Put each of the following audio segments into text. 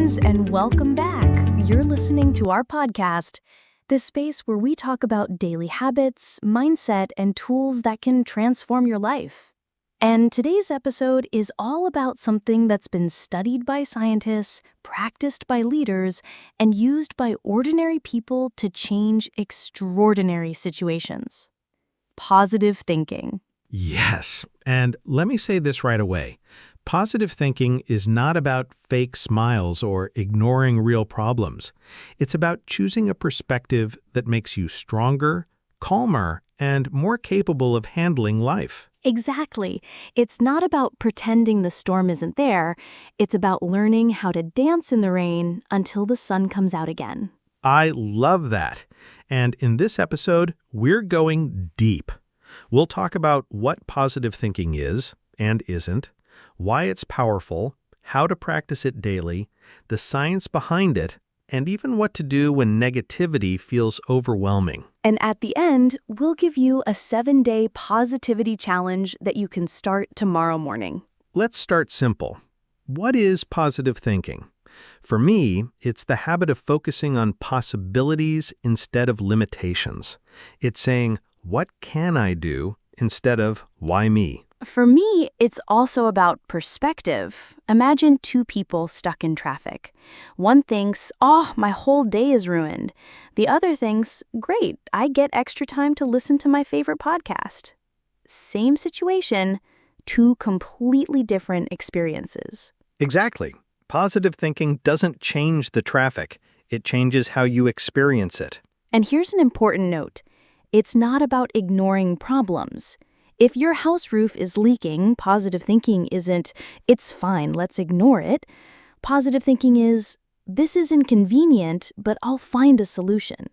friends, and welcome back. You're listening to our podcast, this space where we talk about daily habits, mindset, and tools that can transform your life. And today's episode is all about something that's been studied by scientists, practiced by leaders, and used by ordinary people to change extraordinary situations. Positive thinking. Yes, and let me say this right away. Positive thinking is not about fake smiles or ignoring real problems. It's about choosing a perspective that makes you stronger, calmer, and more capable of handling life. Exactly. It's not about pretending the storm isn't there. It's about learning how to dance in the rain until the sun comes out again. I love that. And in this episode, we're going deep. We'll talk about what positive thinking is and isn't, why it's powerful, how to practice it daily, the science behind it, and even what to do when negativity feels overwhelming. And at the end, we'll give you a 7-day positivity challenge that you can start tomorrow morning. Let's start simple. What is positive thinking? For me, it's the habit of focusing on possibilities instead of limitations. It's saying, what can I do instead of why me? For me, it's also about perspective. Imagine two people stuck in traffic. One thinks, oh, my whole day is ruined. The other thinks, great, I get extra time to listen to my favorite podcast. Same situation, two completely different experiences. Exactly. Positive thinking doesn't change the traffic. It changes how you experience it. And here's an important note. It's not about ignoring problems. If your house roof is leaking, positive thinking isn't, it's fine, let's ignore it. Positive thinking is, this is inconvenient, but I'll find a solution.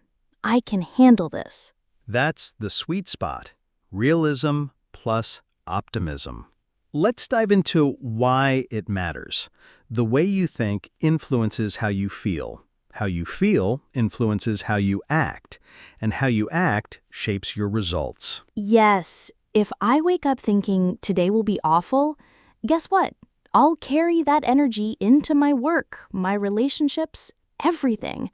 I can handle this. That's the sweet spot. Realism plus optimism. Let's dive into why it matters. The way you think influences how you feel. How you feel influences how you act. And how you act shapes your results. Yes. If I wake up thinking today will be awful, guess what? I'll carry that energy into my work, my relationships, everything.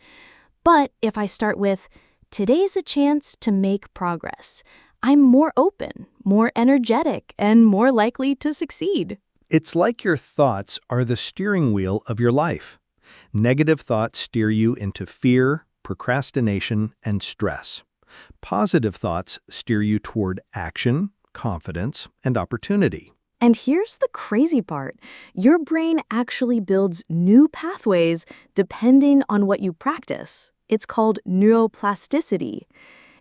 But if I start with, today's a chance to make progress, I'm more open, more energetic, and more likely to succeed. It's like your thoughts are the steering wheel of your life. Negative thoughts steer you into fear, procrastination, and stress. Positive thoughts steer you toward action, confidence, and opportunity. And here's the crazy part. Your brain actually builds new pathways depending on what you practice. It's called neuroplasticity.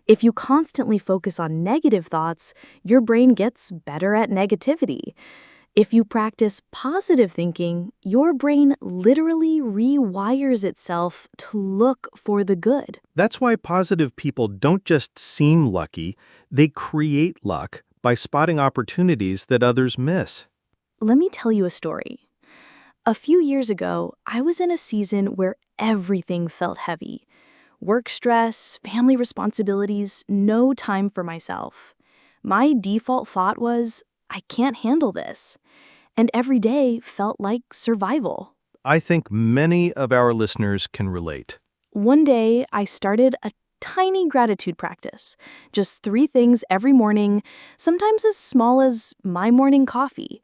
If you constantly focus on negative thoughts, your brain gets better at negativity. If you practice positive thinking, your brain literally rewires itself to look for the good. That's why positive people don't just seem lucky, they create luck by spotting opportunities that others miss. Let me tell you a story. A few years ago, I was in a season where everything felt heavy. Work stress, family responsibilities, no time for myself. My default thought was, I can't handle this. And every day felt like survival. I think many of our listeners can relate. One day, I started a tiny gratitude practice. Just 3 things every morning, sometimes as small as my morning coffee.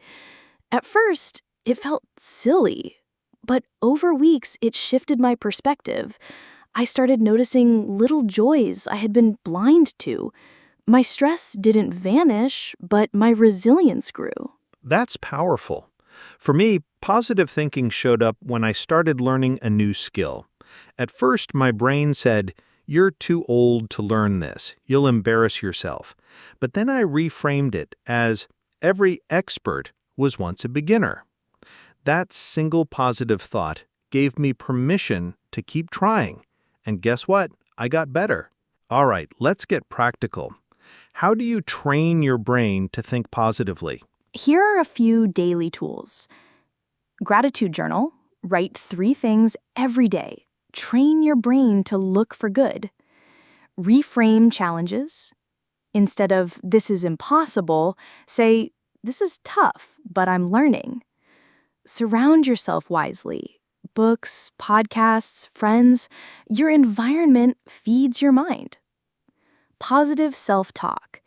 At first, it felt silly. But over weeks, it shifted my perspective. I started noticing little joys I had been blind to. My stress didn't vanish, but my resilience grew. That's powerful. For me, positive thinking showed up when I started learning a new skill. At first, my brain said, you're too old to learn this. You'll embarrass yourself. But then I reframed it as, every expert was once a beginner. That single positive thought gave me permission to keep trying. And guess what? I got better. All right, let's get practical. How do you train your brain to think positively? Here are a few daily tools. Gratitude journal. Write 3 things every day. Train your brain to look for good. Reframe challenges. Instead of, this is impossible, say, this is tough, but I'm learning. Surround yourself wisely. books, podcasts, friends. Your environment feeds your mind. Positive self-talk.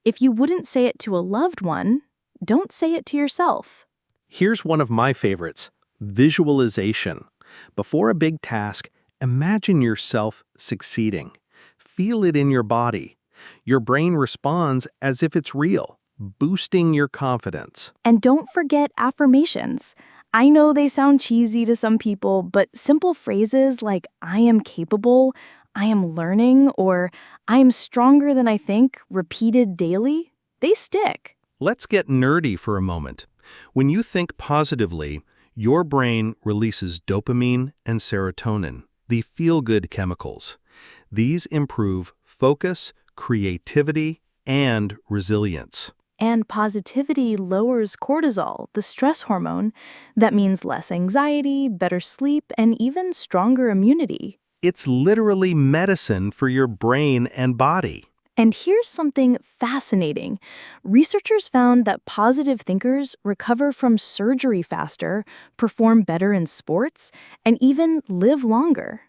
If you wouldn't say it to a loved one, don't say it to yourself. Here's one of my favorites, visualization. Before a big task, imagine yourself succeeding. Feel it in your body. Your brain responds as if it's real, boosting your confidence. And don't forget affirmations. I know they sound cheesy to some people, but simple phrases like I am capable, I am learning, or I am stronger than I think, repeated daily, they stick. Let's get nerdy for a moment. When you think positively, your brain releases dopamine and serotonin, the feel-good chemicals. These improve focus, creativity, and resilience. And positivity lowers cortisol, the stress hormone. That means less anxiety, better sleep, and even stronger immunity. It's literally medicine for your brain and body. And here's something fascinating. Researchers found that positive thinkers recover from surgery faster, perform better in sports, and even live longer.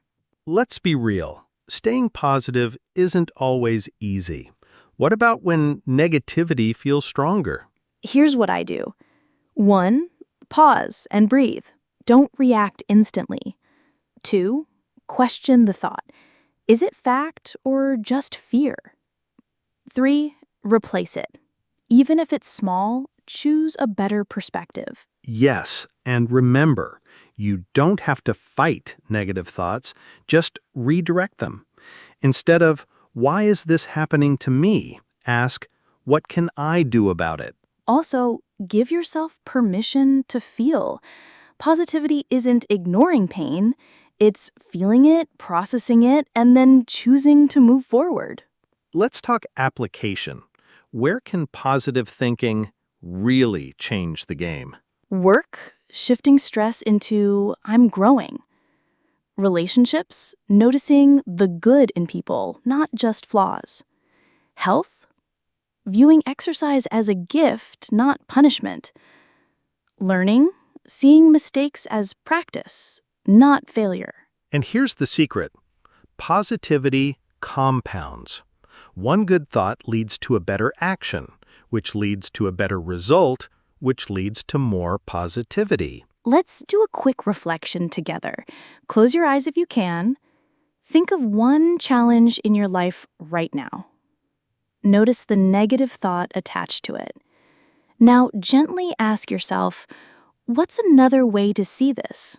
Let's be real. Staying positive isn't always easy. What about when negativity feels stronger? Here's what I do. 1. Pause and breathe. Don't react instantly. 2. Question the thought. Is it fact or just fear? 3. Replace it. Even if it's small, choose a better perspective. Yes, and remember, you don't have to fight negative thoughts, just redirect them. Instead of, why is this happening to me? Ask, what can I do about it? Also, give yourself permission to feel. Positivity isn't ignoring pain. It's feeling it, processing it, and then choosing to move forward. Let's talk application. Where can positive thinking really change the game? Work, shifting stress into I'm growing. Relationships, noticing the good in people, not just flaws. Health, viewing exercise as a gift, not punishment. Learning, seeing mistakes as practice, not failure. And here's the secret. Positivity compounds. One good thought leads to a better action, which leads to a better result, which leads to more positivity. Let's do a quick reflection together. Close your eyes if you can. Think of one challenge in your life right now. Notice the negative thought attached to it. Now, gently ask yourself, what's another way to see this?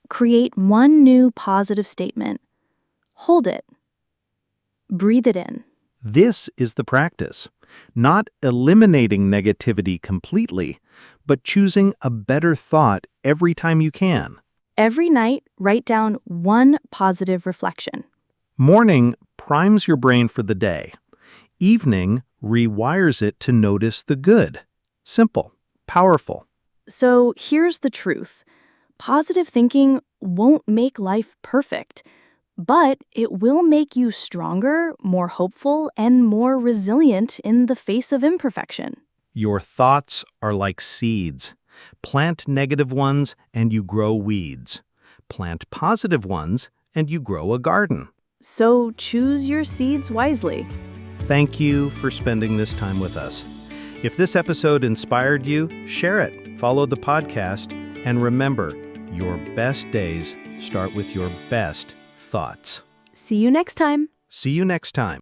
Create one new positive statement. Hold it. Breathe it in. This is the practice. Not eliminating negativity completely, but choosing a better thought every time you can. Every night, write down one positive reflection. Morning primes your brain for the day. Evening rewires it to notice the good. Simple, powerful. So here's the truth. Positive thinking won't make life perfect, but it will make you stronger, more hopeful, and more resilient in the face of imperfection. Your thoughts are like seeds. Plant negative ones and you grow weeds. Plant positive ones and you grow a garden. So choose your seeds wisely. Thank you for spending this time with us. If this episode inspired you, share it, follow the podcast, and remember, your best days start with your best thoughts. See you next time. See you next time.